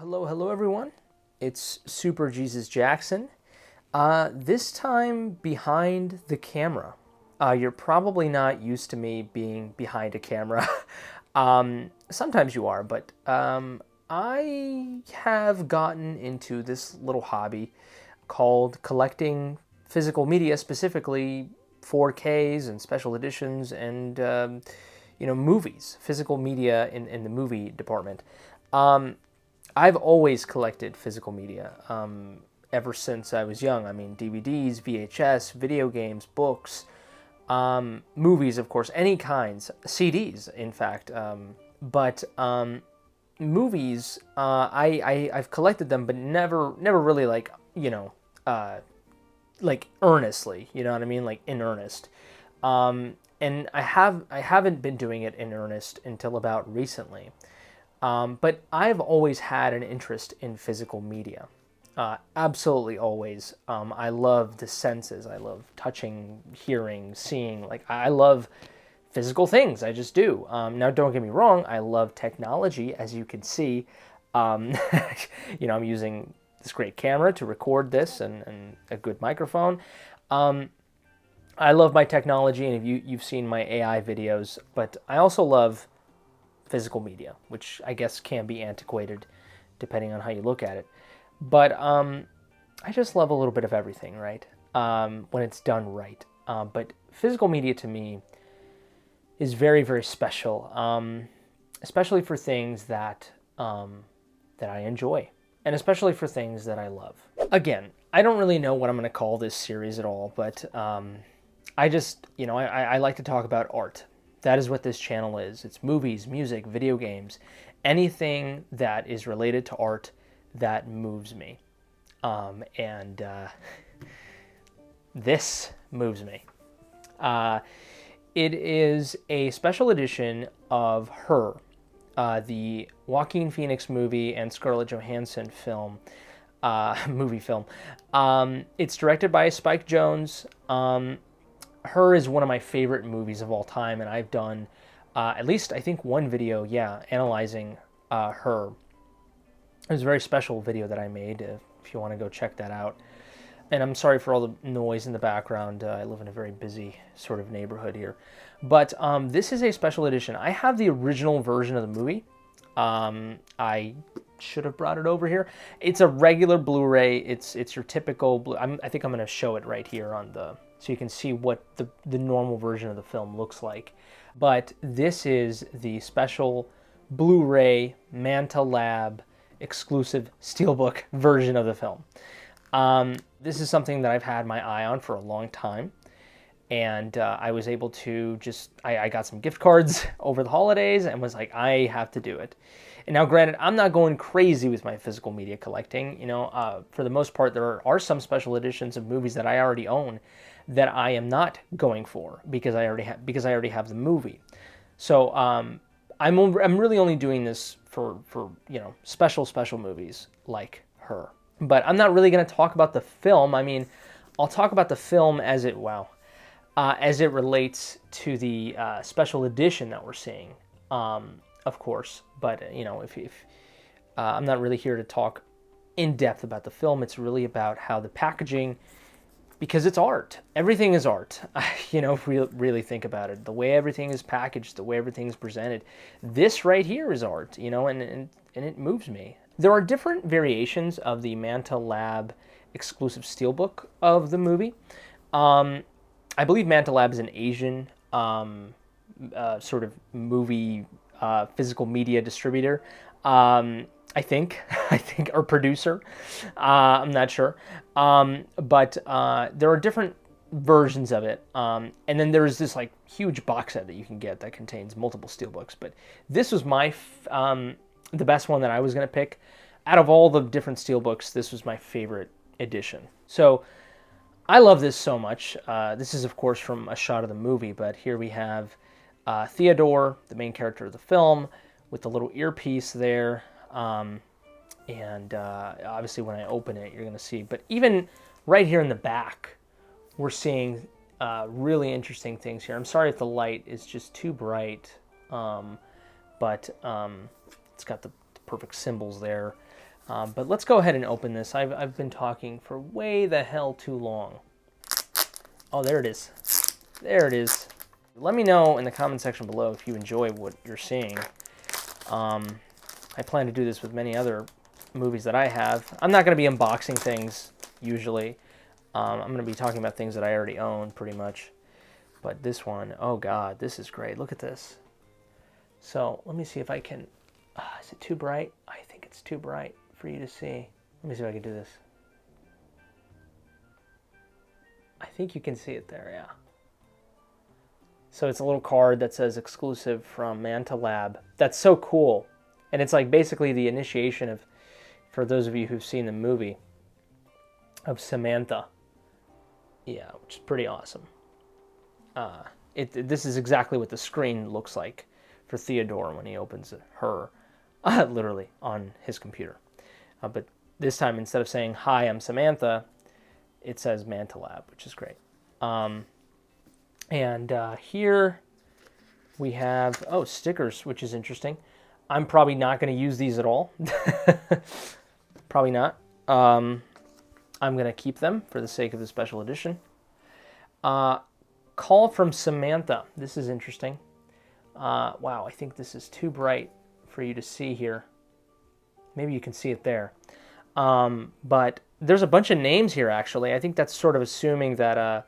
Hello everyone. It's Super Jesus Jackson. This time behind the camera. You're probably not used to me being behind a camera. Sometimes you are, but I have gotten into this little hobby called collecting physical media, specifically 4Ks and special editions and movies, physical media in the movie department. I've always collected physical media ever since I was young. I mean, DVDs, VHS, video games, books, movies, of course, any kinds, CDs, in fact. But movies, I've collected them, but never really like earnestly. You know what I mean? Like in earnest. And I haven't been doing it in earnest until about recently. But I've always had an interest in physical media. Absolutely always. I love the senses. I love touching, hearing, seeing. Like, I love physical things. I just do. Now, don't get me wrong. I love technology, as you can see. I'm using this great camera to record this and a good microphone. I love my technology, and you've seen my AI videos, but I also love physical media, which I guess can be antiquated depending on how you look at it. But I just love a little bit of everything, right? When it's done right. But physical media to me is very, very special, especially for things that I enjoy, and especially for things that I love. Again, I don't really know what I'm going to call this series at all, but I just, I like to talk about art. That is what this channel is. It's movies, music, video games, anything that is related to art that moves me. This moves me. It is a special edition of Her, the Joaquin Phoenix movie and Scarlett Johansson film, movie film. It's directed by Spike Jonze. Her is one of my favorite movies of all time, and I've done at least, I think, one video, analyzing Her. It was a very special video that I made, if you want to go check that out. And I'm sorry for all the noise in the background. I live in a very busy sort of neighborhood here. But this is a special edition. I have the original version of the movie. I should have brought it over here. It's a regular Blu-ray. It's your typical I think I'm going to show it right here on so you can see what the normal version of the film looks like. But this is the special Blu-ray Manta Lab exclusive Steelbook version of the film. This is something that I've had my eye on for a long time. And I was able to I got some gift cards over the holidays and was like, I have to do it. And now, granted, I'm not going crazy with my physical media collecting. For the most part, there are some special editions of movies that I already own that I am not going for because I already have the movie. So I'm really only doing this for special movies like Her. But I'm not really going to talk about the film. I mean, I'll talk about the film as it relates to the special edition that we're seeing, of course. But if I'm not really here to talk in depth about the film, it's really about how the packaging, because it's art. Everything is art. If we really think about it, the way everything is packaged, the way everything is presented, this right here is art. And it moves me. There are different variations of the Manta Lab exclusive Steelbook of the movie. I believe Manta Lab is an Asian sort of movie physical media distributor. I think, or producer. I'm not sure. But there are different versions of it. And then there's this like huge box set that you can get that contains multiple Steelbooks. But this was the best one that I was going to pick. Out of all the different Steelbooks, this was my favorite edition. So I love this so much. This is, of course, from a shot of the movie, but here we have Theodore, the main character of the film, with the little earpiece there. And obviously when I open it, you're going to see. But even right here in the back, we're seeing really interesting things here. I'm sorry if the light is just too bright, but it's got the perfect symbols there. But let's go ahead and open this. I've been talking for way the hell too long. Oh, there it is. There it is. Let me know in the comment section below if you enjoy what you're seeing. I plan to do this with many other movies that I have. I'm not going to be unboxing things usually. I'm going to be talking about things that I already own pretty much. But this one, oh God, this is great. Look at this. So let me see if I can, is it too bright? I think it's too bright for you to see. Let me see if I can do this. I think you can see it there, yeah. So it's a little card that says exclusive from Manta Lab. That's so cool. And it's like basically the initiation of, for those of you who've seen the movie, of Samantha. Yeah, which is pretty awesome. This is exactly what the screen looks like for Theodore when he opens her, literally, on his computer. But this time, instead of saying, "Hi, I'm Samantha," it says Manta Lab, which is great. Here we have, stickers, which is interesting. I'm probably not going to use these at all. Probably not. I'm going to keep them for the sake of the special edition. Call from Samantha. This is interesting. Wow, I think this is too bright for you to see here. Maybe you can see it there. But there's a bunch of names here, actually. I think that's sort of assuming that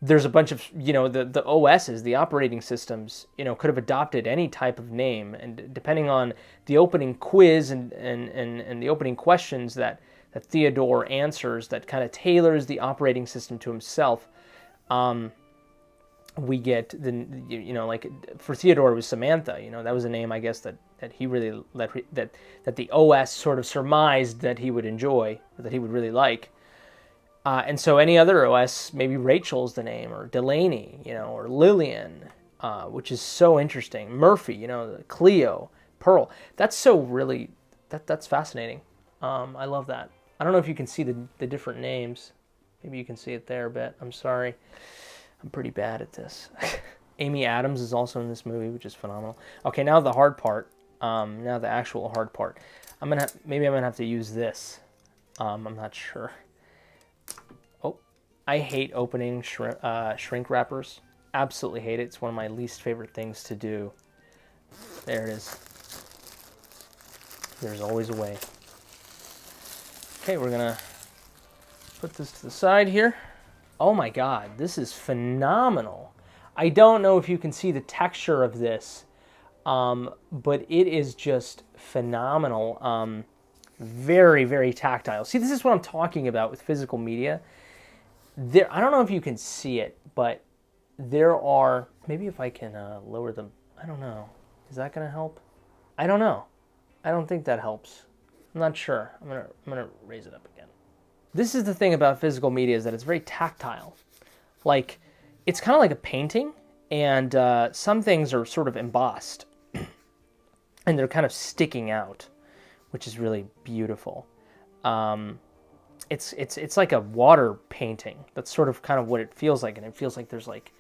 there's a bunch of, the OSs, the operating systems, could have adopted any type of name. And depending on the opening quiz and the opening questions that Theodore answers, that kind of tailors the operating system to himself, we get like for Theodore it was Samantha. That was a name, I guess, that he really that the OS sort of surmised that he would enjoy, that he would really like. And so any other OS, maybe Rachel's the name, or Delaney, or Lillian, which is so interesting. Murphy, Cleo, Pearl. That's so really that's fascinating. I love that. I don't know if you can see the different names. Maybe you can see it there a bit. I'm sorry. I'm pretty bad at this. Amy Adams is also in this movie, which is phenomenal. Okay, now the hard part. Now the actual hard part. Maybe I'm gonna have to use this. I'm not sure. Oh, I hate opening shrink wrappers. Absolutely hate it. It's one of my least favorite things to do. There it is. There's always a way. Okay, we're gonna put this to the side here. Oh my God, this is phenomenal. I don't know if you can see the texture of this, but it is just phenomenal. Very, very tactile. See, this is what I'm talking about with physical media. I don't know if you can see it, but there are, maybe if I can lower them, I don't know. Is that gonna help? I don't know. I don't think that helps. I'm not sure. I'm gonna raise it up again. This is the thing about physical media, is that it's very tactile. Like, it's kind of like a painting, and some things are sort of embossed, and they're kind of sticking out, which is really beautiful. It's like a water painting. That's sort of kind of what it feels like, and it feels like there's like,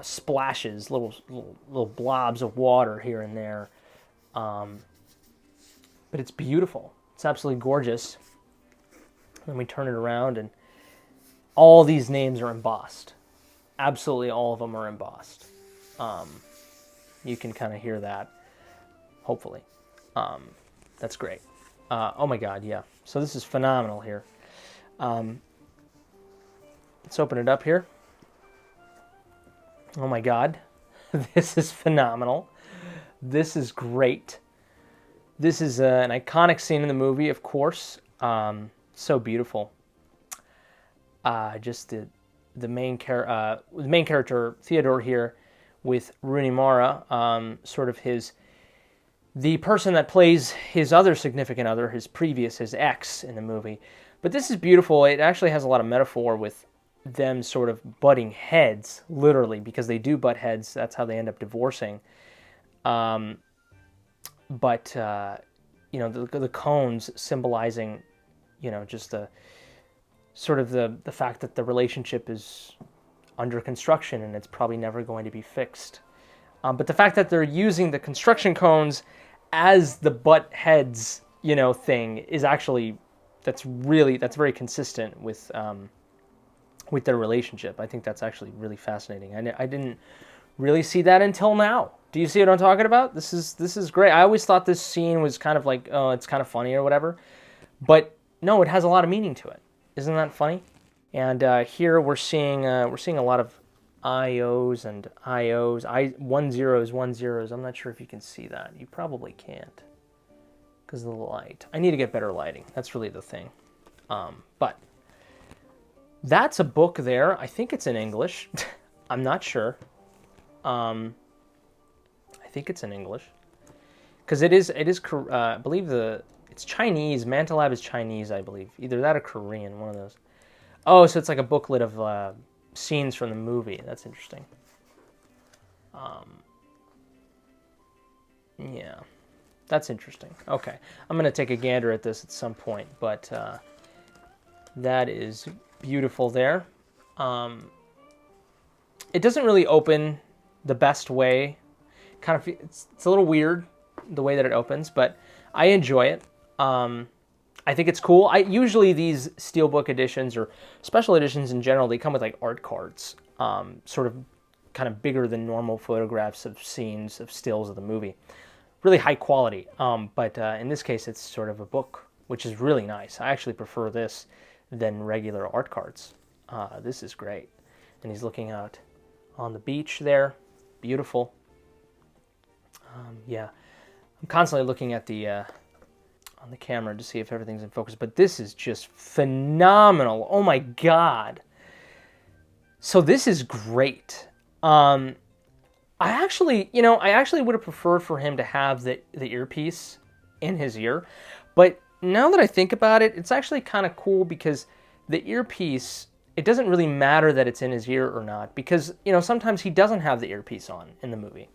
splashes, little blobs of water here and there. But it's beautiful. It's absolutely gorgeous. Then we turn it around, and all these names are embossed. Absolutely all of them are embossed. You can kind of hear that, hopefully. That's great. Oh my God, yeah. So this is phenomenal here. Let's open it up here. Oh my God. This is phenomenal. This is great. This is an iconic scene in the movie, of course. So beautiful. Just the main character Theodore here with Rooney Mara, sort of the person that plays his other significant other, his ex in the movie. But this is beautiful. It actually has a lot of metaphor with them sort of butting heads, literally, because they do butt heads. That's how they end up divorcing. The cones symbolizing, just the sort of the fact that the relationship is under construction and it's probably never going to be fixed. But the fact that they're using the construction cones as the butt heads thing is actually, that's very consistent with their relationship. I think that's actually really fascinating. I didn't really see that until now. Do you see what I'm talking about? This is great. I always thought this scene was kind of like, oh, it's kind of funny or whatever. But no, it has a lot of meaning to it. Isn't that funny? And here we're seeing a lot of IOs and IOs. 10s, 10s. I'm not sure if you can see that. You probably can't because of the light. I need to get better lighting. That's really the thing. But that's a book there. I think it's in English. I'm not sure. I think it's in English because it is. I believe it's Chinese. Manta Lab is Chinese, I believe. Either that or Korean, one of those. Oh, so it's like a booklet of scenes from the movie. That's interesting. Yeah, that's interesting. Okay, I'm gonna take a gander at this at some point, but that is beautiful there. It doesn't really open the best way. Kind of, it's a little weird the way that it opens, but I enjoy it. I think it's cool. Usually these Steelbook editions or special editions in general, they come with like art cards, sort of kind of bigger than normal photographs of scenes of stills of the movie. Really high quality. But in this case, it's sort of a book, which is really nice. I actually prefer this than regular art cards. This is great. And he's looking out on the beach there. Beautiful. Yeah, I'm constantly looking at the on the camera to see if everything's in focus, but this is just phenomenal. Oh my God. So this is great. I actually would have preferred for him to have the earpiece in his ear, but now that I think about it, it's actually kind of cool because the earpiece, it doesn't really matter that it's in his ear or not, because, sometimes he doesn't have the earpiece on in the movie.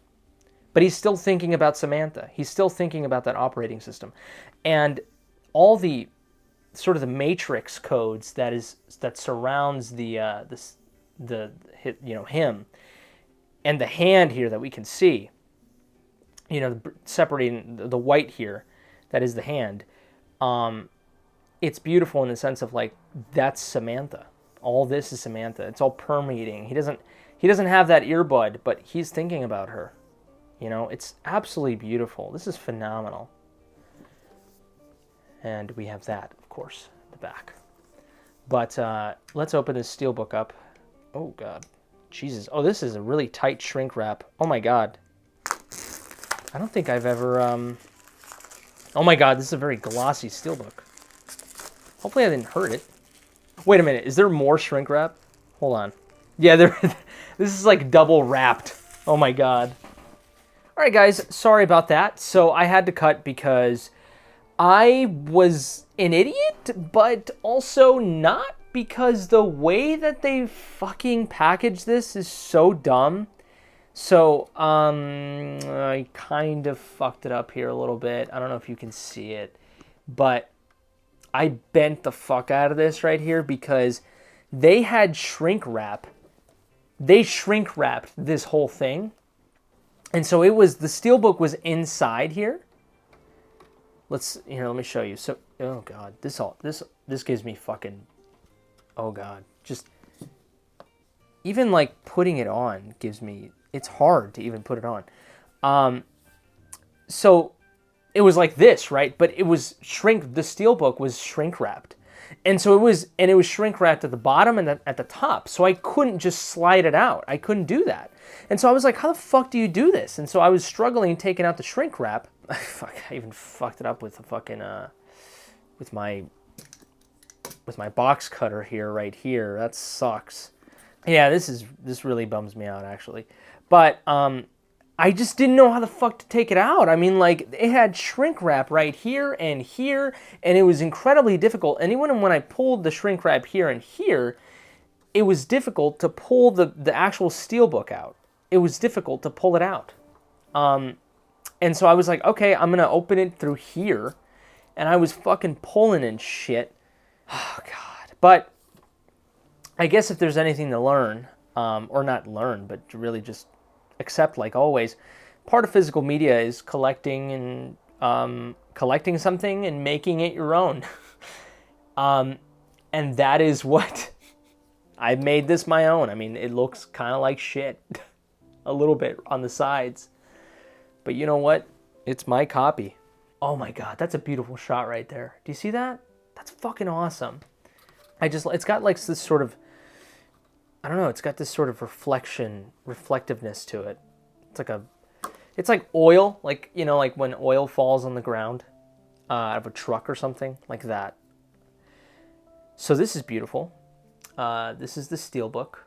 But he's still thinking about Samantha. He's still thinking about that operating system. And all the sort of the matrix codes that surrounds him, and the hand here that we can see, separating the white here, that is the hand. It's beautiful in the sense of like, that's Samantha. All this is Samantha. It's all permeating. He doesn't have that earbud, but he's thinking about her. It's absolutely beautiful. This is phenomenal. And we have that, of course, at the back. But let's open this Steelbook up. Oh, God. Jesus. Oh, this is a really tight shrink wrap. Oh, my God. I don't think I've ever... Oh, my God. This is a very glossy Steelbook. Hopefully I didn't hurt it. Wait a minute. Is there more shrink wrap? Hold on. Yeah, this is like double wrapped. Oh, my God. All right, guys, sorry about that. So I had to cut because I was an idiot, but also not, because the way that they fucking package this is so dumb. So I kind of fucked it up here a little bit. I don't know if you can see it, but I bent the fuck out of this right here because they had shrink wrap. They shrink wrapped this whole thing. And so the Steelbook was inside here. Let me show you. So, oh God, this gives me fucking, oh God, just even like putting it on gives me, it's hard to even put it on. So it was like this, right? But it was the Steelbook was shrink wrapped. And so it was shrink wrapped at the bottom and at the top. So I couldn't just slide it out. I couldn't do that. And so I was like, how the fuck do you do this? And so I was struggling taking out the shrink wrap. Fuck, I even fucked it up with the fucking, with my box cutter here, right here. That sucks. Yeah, this really bums me out, actually. But, I just didn't know how the fuck to take it out. I mean, like, it had shrink wrap right here, and it was incredibly difficult. And even when I pulled the shrink wrap here and here, it was difficult to pull the actual Steelbook out. It was difficult to pull it out. And so I was like, okay, I'm going to open it through here. And I was fucking pulling and shit. Oh, God. But I guess if there's anything to learn, or not learn, but to really just accept, like always, part of physical media is collecting and collecting something and making it your own. And that is what I made this my own. I mean, it looks kind of like shit a little bit on the sides, but you know what? It's my copy. Oh my God, that's a beautiful shot right there. Do you see that? That's fucking awesome. It's got like this sort of, I don't know, it's got this sort of reflectiveness to it. It's like oil, like, you know, like when oil falls on the ground out of a truck or something, like that. So this is beautiful. This is the STEELBOOK.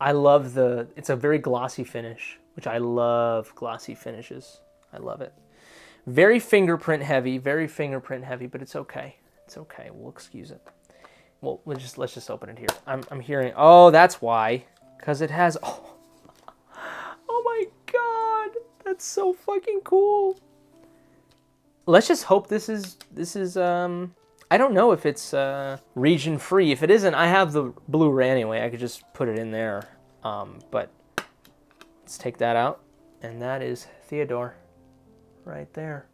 I love it's a very glossy finish, which I love glossy finishes. I love it. Very fingerprint heavy, but it's okay. It's okay. We'll excuse it. Well, let's just open it here. I'm hearing, oh, that's why. Because it has, oh my God. That's so fucking cool. Let's just hope this is I don't know if it's region free. If it isn't, I have the Blu-ray anyway. I could just put it in there. But let's take that out. And that is Theodore right there.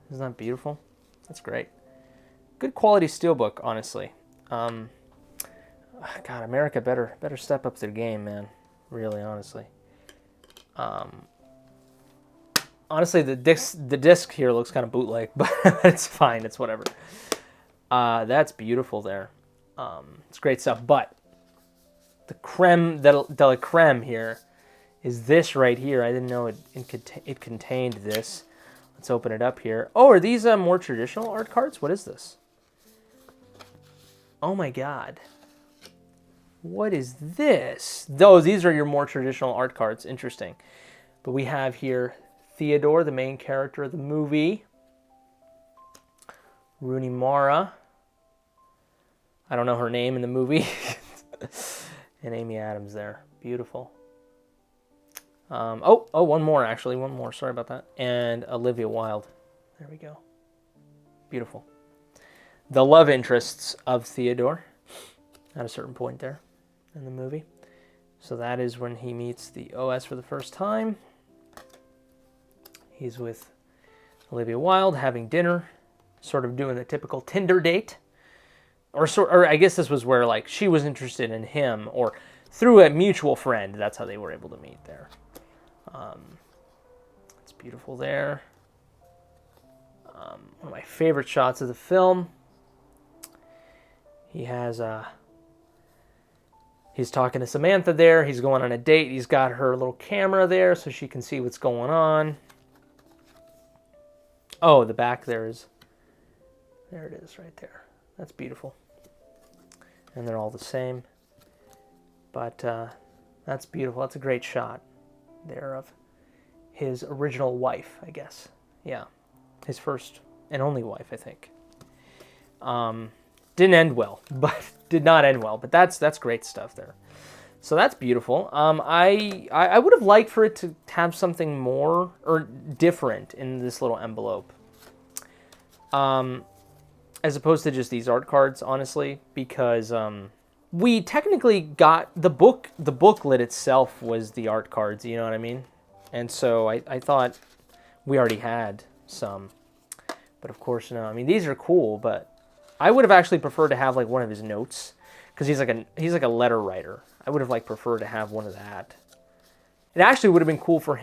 Isn't that beautiful? That's great. Good quality steelbook, honestly. God, America better step up their game, man. Really, honestly. Honestly, the disc here looks kind of bootleg, but it's fine. It's whatever. That's beautiful there. It's great stuff. But the creme de la creme here is this right here. I didn't know it contained this. Let's open it up here. Oh, are these more traditional art cards? What is this? Oh my God. What is this? These are your more traditional art cards. Interesting. But we have here Theodore, the main character of the movie. Rooney Mara. I don't know her name in the movie. And Amy Adams there. Beautiful. One more, actually. One more. Sorry about that. And Olivia Wilde. There we go. Beautiful. The love interests of Theodore at a certain point there in the movie. So that is when he meets the OS for the first time. He's with Olivia Wilde having dinner, sort of doing the typical Tinder date. Or I guess this was where like she was interested in him, or through a mutual friend. That's how they were able to meet there. It's beautiful there. One of my favorite shots of the film. He's talking to Samantha there. He's going on a date. He's got her little camera there so she can see what's going on. Oh, the back there it is right there. That's beautiful. And they're all the same. But that's beautiful. That's a great shot there of his original wife, I guess. Yeah. His first and only wife, I think. Didn't end well, but did not end well. But that's great stuff there. So that's beautiful. I would have liked for it to have something more or different in this little envelope. As opposed to just these art cards, honestly, because we technically got the booklet itself was the art cards, you know what I mean? And so I thought we already had some. But of course, no. I mean, these are cool, but I would have actually preferred to have like one of his notes, because he's like a letter writer. I would have like preferred to have one of that. It actually would have been cool for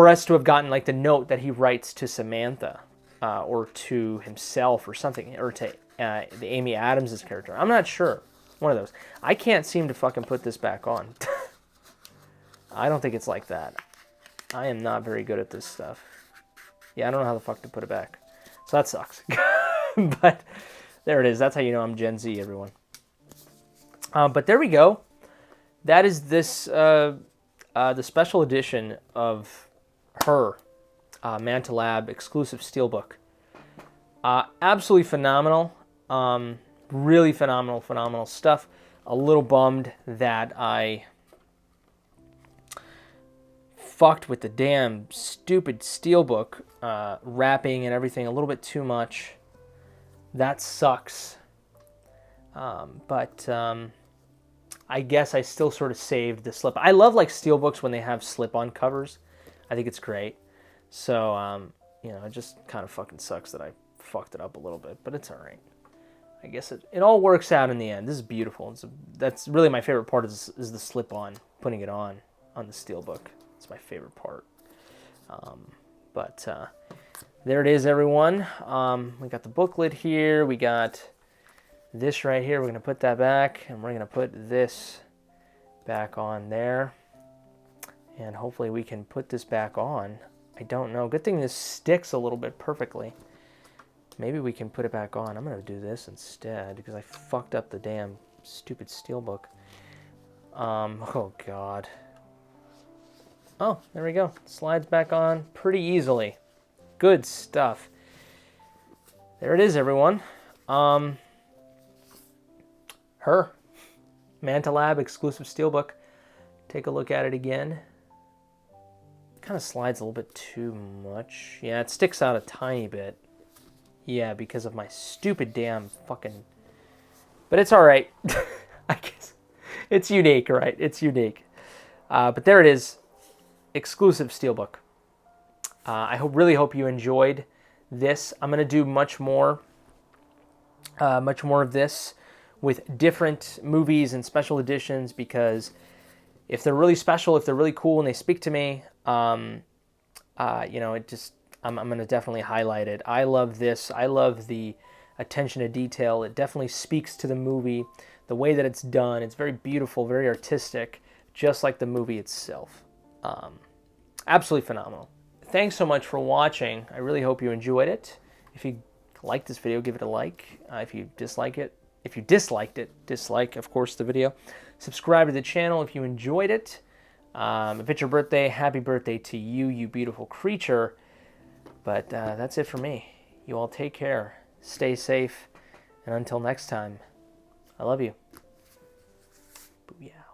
us to have gotten like the note that he writes to Samantha, or to himself or something, or to the Amy Adams' character. I'm not sure. One of those. I can't seem to fucking put this back on. I don't think it's like that. I am not very good at this stuff. Yeah, I don't know how the fuck to put it back. So that sucks. But there it is. That's how you know I'm Gen Z, everyone. But there we go. That is this, the special edition of her Manta Lab exclusive steelbook. Absolutely phenomenal. Really phenomenal stuff. A little bummed that I fucked with the damn stupid steelbook wrapping and everything a little bit too much. That sucks. But I guess I still sort of saved the slip. I love like steelbooks when they have slip-on covers. I think it's great. So, you know, it just kind of fucking sucks that I fucked it up a little bit, but it's all right. I guess it all works out in the end. This is beautiful. That's really my favorite part is the slip-on, putting it on the steelbook. It's my favorite part. But there it is, everyone. We got the booklet here. We got this right here. We're going to put that back, and we're going to put this back on there. And hopefully we can put this back on. I don't know. Good thing this sticks a little bit perfectly. Maybe we can put it back on. I'm going to do this instead because I fucked up the damn stupid steelbook. Oh, God. Oh, there we go. Slides back on pretty easily. Good stuff. There it is, everyone. Her. Manta Lab exclusive steelbook. Take a look at it again. Kind of slides a little bit too much. Yeah, it sticks out a tiny bit. Yeah, because of my stupid damn fucking... But it's all right. I guess it's unique, right? It's unique. But there it is. Exclusive steelbook. I really hope you enjoyed this. I'm going to do much more of this with different movies and special editions because if they're really special, if they're really cool and they speak to me, you know, I'm going to definitely highlight it. I love this. I love the attention to detail. It definitely speaks to the movie, the way that it's done. It's very beautiful, very artistic, just like the movie itself. Absolutely phenomenal. Thanks so much for watching. I really hope you enjoyed it. If you liked this video, give it a like. If you disliked it, dislike, of course, the video. Subscribe to the channel if you enjoyed it. If it's your birthday, happy birthday to you, you beautiful creature. But that's it for me. You all take care. Stay safe. And until next time, I love you. Booyah.